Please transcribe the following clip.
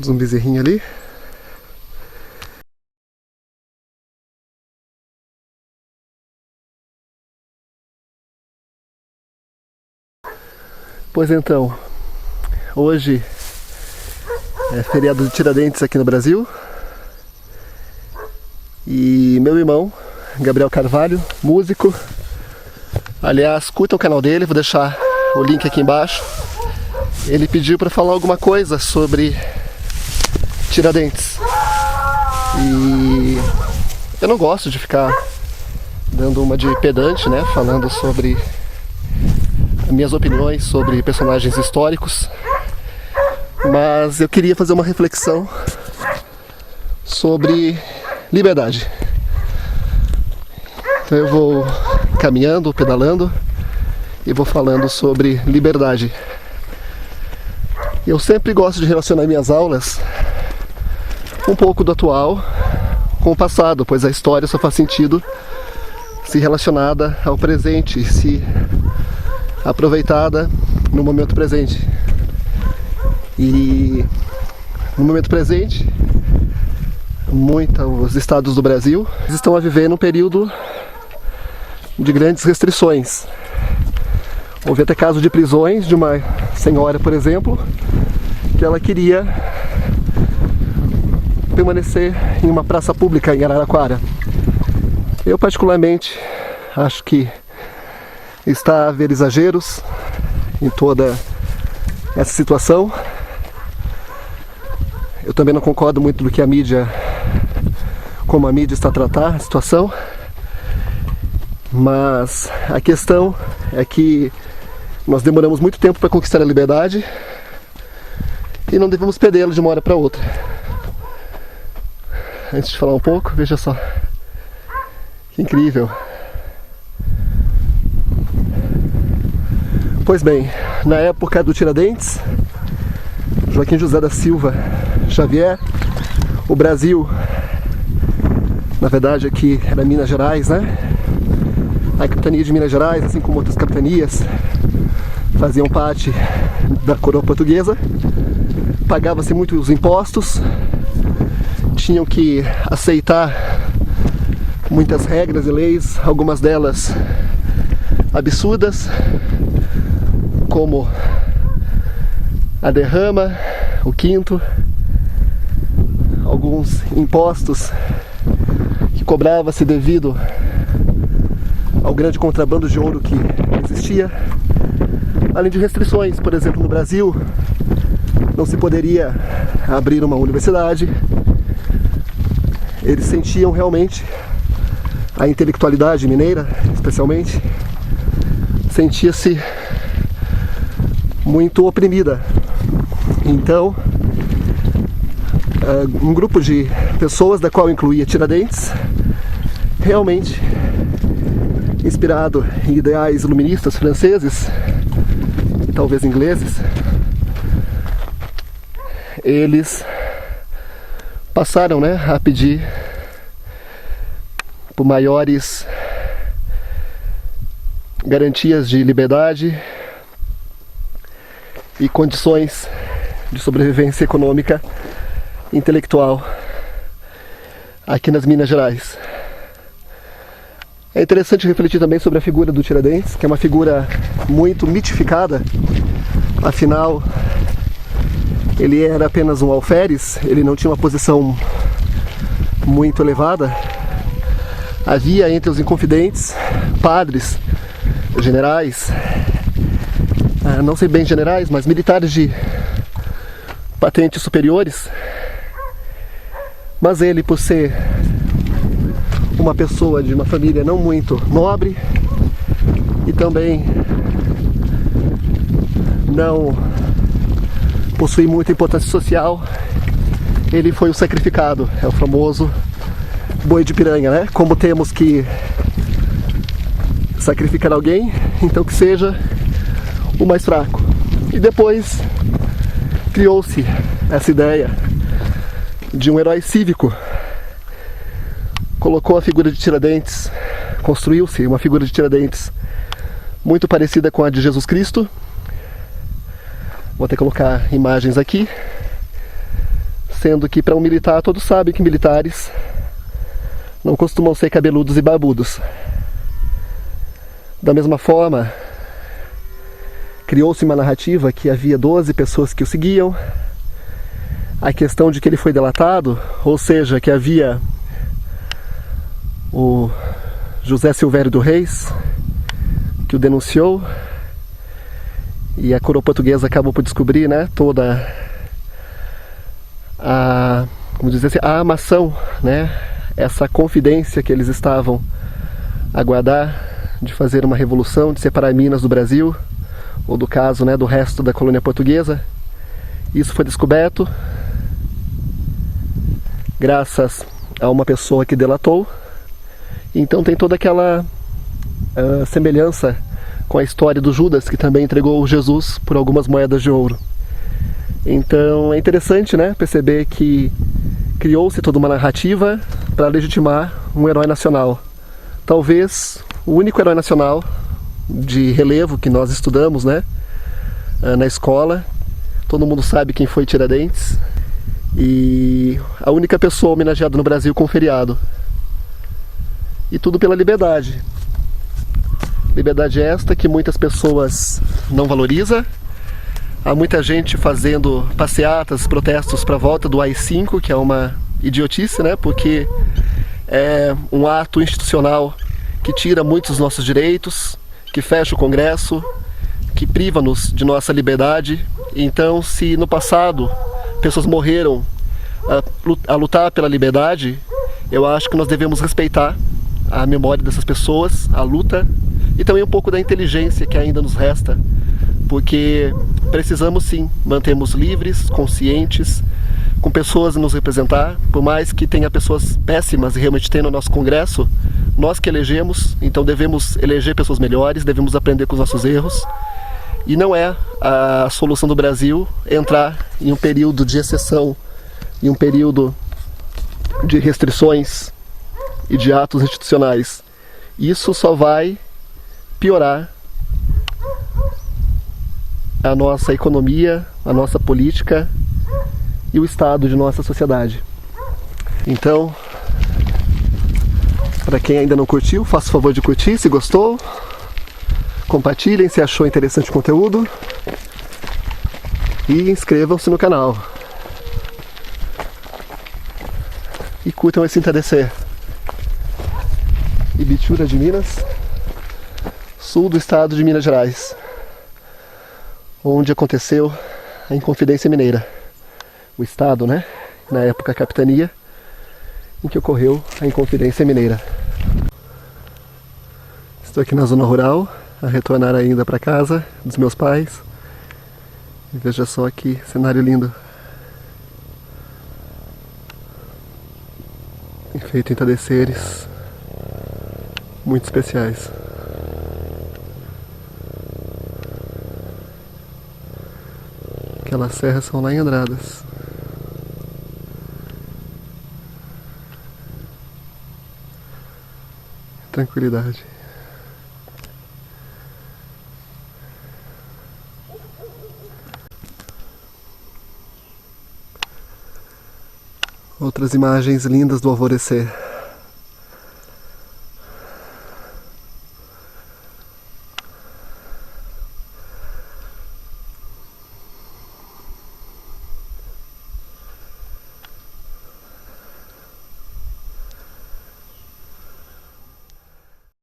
Um bezerrinho ali. Pois então, hoje é feriado de Tiradentes aqui no Brasil. E meu irmão, Gabriel Carvalho, músico. Aliás, curta o canal dele, vou deixar o link aqui embaixo. Ele pediu para falar alguma coisa sobre Tiradentes. E eu não gosto de ficar dando uma de pedante, né? Falando sobre minhas opiniões sobre personagens históricos. Mas eu queria fazer uma reflexão sobre liberdade. Então eu vou caminhando, pedalando e vou falando sobre liberdade. Eu sempre gosto de relacionar minhas aulas um pouco do atual com o passado, pois a história só faz sentido se relacionada ao presente, se aproveitada no momento presente. E no momento presente, muitos estados do Brasil estão a viver num período de grandes restrições. Houve até caso de prisões de uma senhora, por exemplo, que ela queria permanecer em uma praça pública em Araraquara. Eu particularmente acho que está a haver exageros em toda essa situação. Eu também não concordo muito do que a mídia, como a mídia está a tratar a situação, mas a questão é que nós demoramos muito tempo para conquistar a liberdade e não devemos perdê-la de uma hora para outra. Antes de falar um pouco, veja só que incrível. Pois bem, na época do Tiradentes, Joaquim José da Silva Xavier, o Brasil, na verdade aqui era Minas Gerais, né? A capitania de Minas Gerais, assim como outras capitanias, faziam parte da coroa portuguesa. Pagava-se muitos impostos, tinham que aceitar muitas regras e leis, algumas delas absurdas, como a derrama, o quinto, alguns impostos que cobrava-se devido ao grande contrabando de ouro que existia, além de restrições. Por exemplo, no Brasil não se poderia abrir uma universidade. Eles sentiam realmente, a intelectualidade mineira especialmente, sentia-se muito oprimida. Então, um grupo de pessoas, da qual incluía Tiradentes, realmente inspirado em ideais iluministas franceses e talvez ingleses, eles passaram, né, a pedir por maiores garantias de liberdade e condições de sobrevivência econômica e intelectual aqui nas Minas Gerais. É interessante refletir também sobre a figura do Tiradentes, que é uma figura muito mitificada. Afinal, ele era apenas um alferes, ele não tinha uma posição muito elevada. Havia entre os inconfidentes padres, generais, não sei bem generais, mas militares de patentes superiores. Mas ele, por ser uma pessoa de uma família não muito nobre e também não possui muita importância social, ele foi o sacrificado. É o famoso boi de piranha, né? Como temos que sacrificar alguém, então que seja o mais fraco. E depois criou-se essa ideia de um herói cívico. Colocou a figura de Tiradentes, construiu-se uma figura de Tiradentes muito parecida com a de Jesus Cristo. Vou até colocar imagens aqui. sendo que para um militar todos sabem que militares não costumam ser cabeludos e barbudos. Da mesma forma, criou-se uma narrativa que havia 12 pessoas que o seguiam, a questão de que ele foi delatado, ou seja, que havia o José Silvério do Reis, que o denunciou, e a coroa portuguesa acabou por descobrir, né, toda a, como dizer assim, a armação, né, essa confidência que eles estavam a guardar de fazer uma revolução, de separar Minas do Brasil, ou do caso, né, do resto da colônia portuguesa. Isso foi descoberto graças a uma pessoa que delatou. Então tem toda aquela semelhança com a história do Judas, que também entregou Jesus por algumas moedas de ouro. Então é interessante, né, perceber que criou-se toda uma narrativa para legitimar um herói nacional. Talvez o único herói nacional de relevo que nós estudamos, né, na escola. Todo mundo sabe quem foi Tiradentes. E a única pessoa homenageada no Brasil com feriado. E tudo pela liberdade. Liberdade esta que muitas pessoas não valorizam. Há muita gente fazendo passeatas, protestos para a volta do AI-5, que é uma idiotice, né? Porque é um ato institucional que tira muitos dos nossos direitos, que fecha o Congresso, que priva-nos de nossa liberdade. Então, se no passado pessoas morreram a lutar pela liberdade, eu acho que nós devemos respeitar a memória dessas pessoas, a luta e também um pouco da inteligência que ainda nos resta, porque precisamos sim mantermos livres, conscientes, com pessoas a nos representar, por mais que tenha pessoas péssimas e realmente tem no nosso Congresso, nós que elegemos, então devemos eleger pessoas melhores, devemos aprender com os nossos erros. E não é a solução do Brasil entrar em um período de exceção, em um período de restrições e de atos institucionais. Isso só vai piorar a nossa economia, a nossa política e o estado de nossa sociedade. Então, para quem ainda não curtiu, faça o favor de curtir se gostou. Compartilhem se achou interessante o conteúdo e inscrevam-se no canal e curtam esse entardecer. Ibitura de Minas, sul do estado de Minas Gerais, onde aconteceu a Inconfidência Mineira, o estado, né, na época a capitania em que ocorreu a Inconfidência Mineira. Estou aqui na zona rural, a retornar ainda para casa dos meus pais. E veja só que cenário lindo. Feito em entardeceres muito especiais. Aquelas serras são lá em Andradas. Tranquilidade. Outras imagens lindas do alvorecer.